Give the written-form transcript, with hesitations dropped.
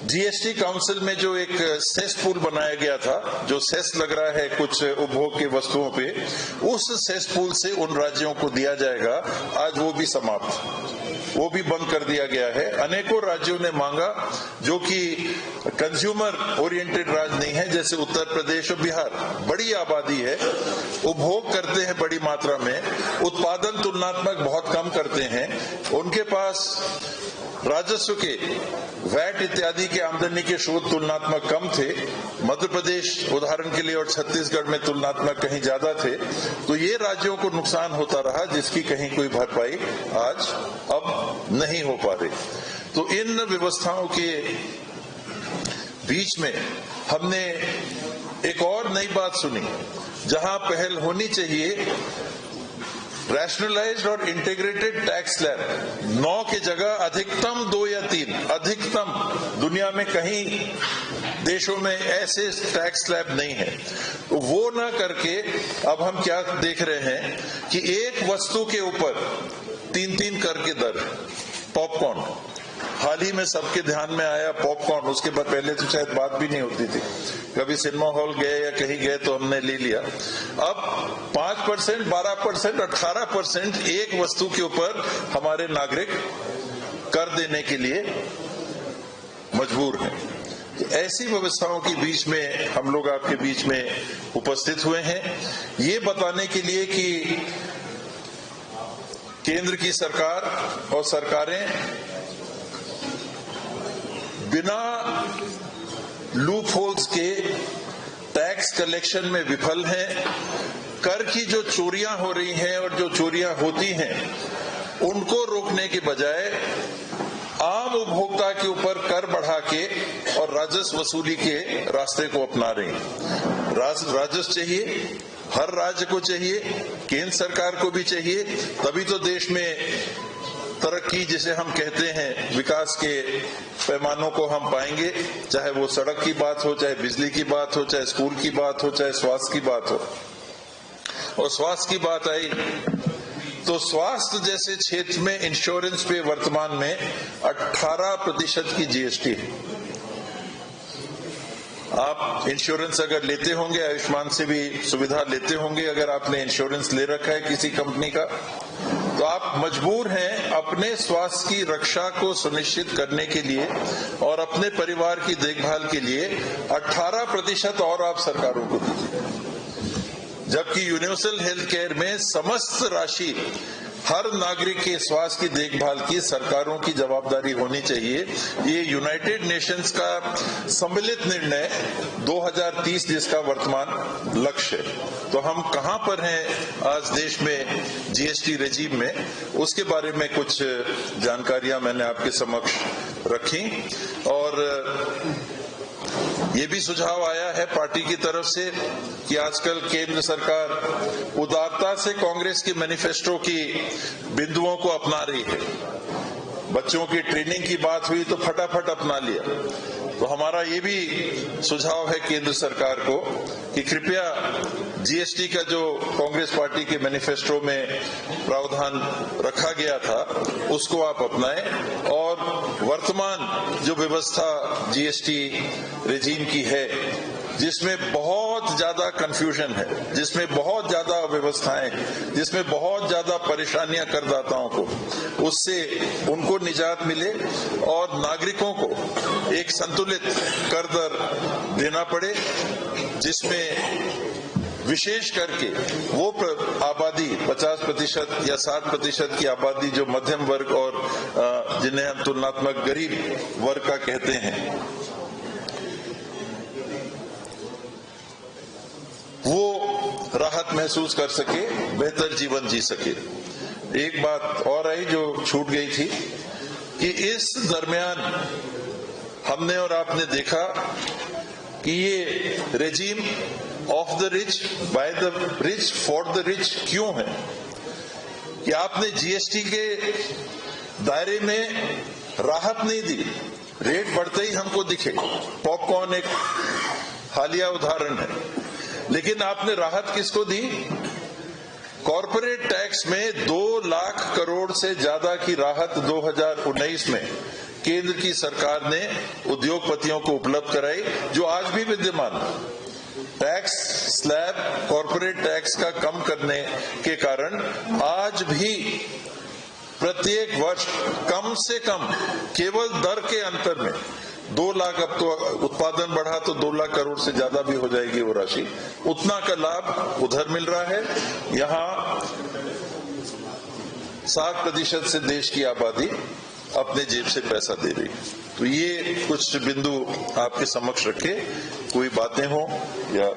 GST council में जो एक सेस पूल बनाया गया था, जो सेस लग रहा है कुछ उपभोग की वस्तुओं पे, उस सेस पूल से उन राज्यों को दिया जाएगा, आज वो भी समाप्त, वो भी बंद कर दिया गया है। अनेकों राज्यों ने मांगा जो कि कंज्यूमर ओरिएंटेड राज्य नहीं है, जैसे उत्तर प्रदेश और बिहार, बड़ी आबादी है, उपभोग करते हैं बड़ी मात्रा में, उत्पादन तुलनात्मक बहुत कम करते हैं, उनके पास राजस्व के वैट इत्यादि के आमदनी के स्रोत तुलनात्मक कम थे। मध्य प्रदेश उदाहरण के लिए और छत्तीसगढ़ में तुलनात्मक कहीं ज्यादा थे। तो ये राज्यों को नुकसान होता रहा, जिसकी कहीं कोई भरपाई आज अब नहीं हो पा रही। तो इन व्यवस्थाओं के बीच में हमने एक और नई बात सुनी, जहां पहल होनी चाहिए रैशनलाइज्ड और इंटीग्रेटेड टैक्स स्लैब 9 की जगह अधिकतम 2 या 3, अधिकतम दुनिया में कहीं देशों में ऐसे टैक्स स्लैब नहीं है। तो वो ना करके अब हम क्या देख रहे हैं कि एक वस्तु के ऊपर 3-3 कर के दर। पॉपकॉर्न हाल ही में सबके ध्यान में आया, पॉपकॉर्न, उसके बाद पहले तो शायद बात भी नहीं होती थी, कभी सिनेमा हॉल गए या कहीं गए तो हमने ले लिया। अब 5%, 12%, 18% एक वस्तु के ऊपर हमारे नागरिक कर देने के लिए मजबूर हैं। तो ऐसी व्यवस्थाओं के बीच में हम लोग आपके बीच में उपस्थित हुए हैं, ये बताने के लिए कि केंद्र की सरकार और सरकारें बिना लूप होल्स के टैक्स कलेक्शन में विफल हैं। कर की जो चोरियां हो रही हैं और जो चोरियां होती हैं, उनको रोकने के बजाय आम उपभोक्ता के ऊपर कर बढ़ा के और राजस्व वसूली के रास्ते को अपना रही हैं। राजस्व चाहिए, हर राज्य को चाहिए, केंद्र सरकार को भी चाहिए, तभी तो देश में तरक्की जिसे हम कहते हैं, विकास के पैमानों को हम पाएंगे, चाहे वो सड़क की बात हो, चाहे बिजली की बात हो, चाहे स्कूल की बात हो, चाहे स्वास्थ्य की बात हो। और स्वास्थ्य की बात आई तो स्वास्थ्य जैसे क्षेत्र में इंश्योरेंस पे वर्तमान में 18% की जीएसटी है। आप इंश्योरेंस अगर लेते होंगे, आयुष्मान से भी सुविधा लेते होंगे, अगर आपने इंश्योरेंस ले रखा है किसी कंपनी का, तो आप मजबूर हैं अपने स्वास्थ्य की रक्षा को सुनिश्चित करने के लिए और अपने परिवार की देखभाल के लिए 18% और आप सरकारों को दीजिए। जबकि यूनिवर्सल हेल्थ केयर में समस्त राशि हर नागरिक के स्वास्थ्य की देखभाल की सरकारों की जवाबदारी होनी चाहिए। ये यूनाइटेड नेशंस का सम्मिलित निर्णय 2030 जिसका वर्तमान लक्ष्य है। तो हम कहां पर हैं आज देश में जीएसटी रेजिम में, उसके बारे में कुछ जानकारियां मैंने आपके समक्ष रखी। और ये भी सुझाव आया है पार्टी की तरफ से कि आजकल केंद्र सरकार उदारता से कांग्रेस के मैनिफेस्टो की बिंदुओं को अपना रही है। बच्चों की ट्रेनिंग की बात हुई तो फटाफट अपना लिया। तो हमारा ये भी सुझाव है केंद्र सरकार को कि कृपया जीएसटी का जो कांग्रेस पार्टी के मैनिफेस्टो में प्रावधान रखा गया था, उसको आप अपनाएं और वर्तमान जो व्यवस्था जीएसटी रेजिम की है, जिसमें बहुत ज्यादा कंफ्यूजन है, जिसमें बहुत ज्यादा अव्यवस्थाएं, जिसमें बहुत ज्यादा परेशानियां करदाताओं को, उससे उनको निजात मिले और नागरिकों को एक संतुलित कर दर देना पड़े, जिसमें विशेष करके वो आबादी 50% या 60% की आबादी जो मध्यम वर्ग और जिन्हें हम तुलनात्मक गरीब वर्ग का कहते हैं, वो राहत महसूस कर सके, बेहतर जीवन जी सके। एक बात और आई जो छूट गई थी कि इस दरमियान हमने और आपने देखा कि ये regime of the rich by the rich for the rich क्यों है, कि आपने जीएसटी के दायरे में राहत नहीं दी, रेट बढ़ते ही हमको दिखे। पॉपकॉर्न एक हालिया उदाहरण है, लेकिन आपने राहत किसको दी? कॉर्पोरेट टैक्स में 2 लाख करोड़ से ज्यादा की राहत 2019 में केंद्र की सरकार ने उद्योगपतियों को उपलब्ध कराई, जो आज भी विद्यमान है। टैक्स स्लैब कॉर्पोरेट टैक्स का कम करने के कारण आज भी प्रत्येक वर्ष कम से कम केवल दर के अंतर में 2 लाख, अब तो उत्पादन बढ़ा तो 2 लाख करोड़ से ज्यादा भी हो जाएगी वो राशि, उतना का लाभ उधर मिल रहा है। यहाँ 60% से देश की आबादी अपने जेब से पैसा दे रही है। तो ये कुछ बिंदु आपके समक्ष रखे, कोई बातें हो या